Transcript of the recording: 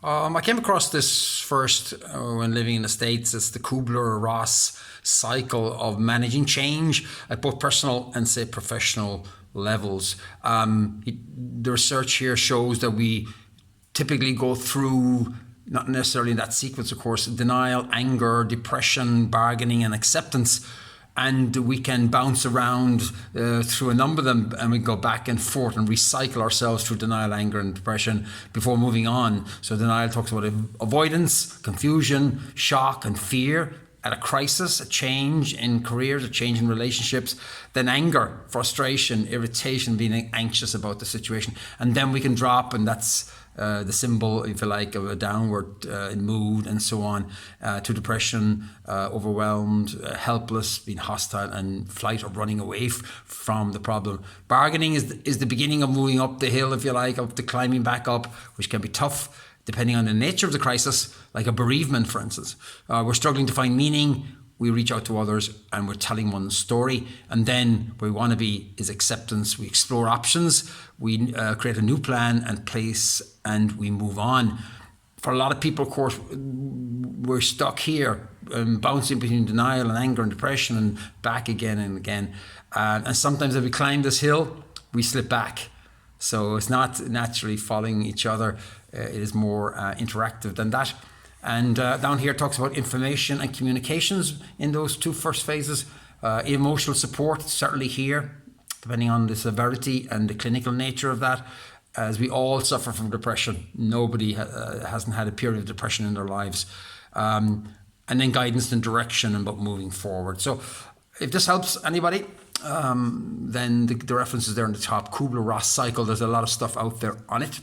I came across this first when living in the States. It's the Kubler-Ross cycle of managing change at both personal and, say, professional levels. The research here shows that we typically go through, not necessarily in that sequence, of course, denial, anger, depression, bargaining, and acceptance. And we can bounce around through a number of them, and we go back and forth and recycle ourselves through denial, anger, and depression before moving on. So denial talks about avoidance, confusion, shock, and fear at a crisis, a change in careers, a change in relationships. Then anger, frustration, irritation, being anxious about the situation. And then we can drop, and that's the symbol, if you like, of a downward in mood and so on, to depression, overwhelmed, helpless, being hostile, and flight or running away from the problem. Bargaining is the beginning of moving up the hill, if you like, of the climbing back up, which can be tough depending on the nature of the crisis, like a bereavement, for instance. We're struggling to find meaning. We reach out to others and we're telling one story. And then where we want to be is acceptance. We explore options. We create a new plan and place, and we move on. For a lot of people, of course, we're stuck here, bouncing between denial and anger and depression and back again and again. And sometimes as we climb this hill, we slip back. So it's not naturally following each other. It is more interactive than that. And down here it talks about information and communications in those two first phases. Emotional support, certainly here, depending on the severity and the clinical nature of that, as we all suffer from depression. Nobody hasn't had a period of depression in their lives. And then guidance and direction about moving forward. So if this helps anybody, then the reference is there on the top. Kubler-Ross cycle, there's a lot of stuff out there on it.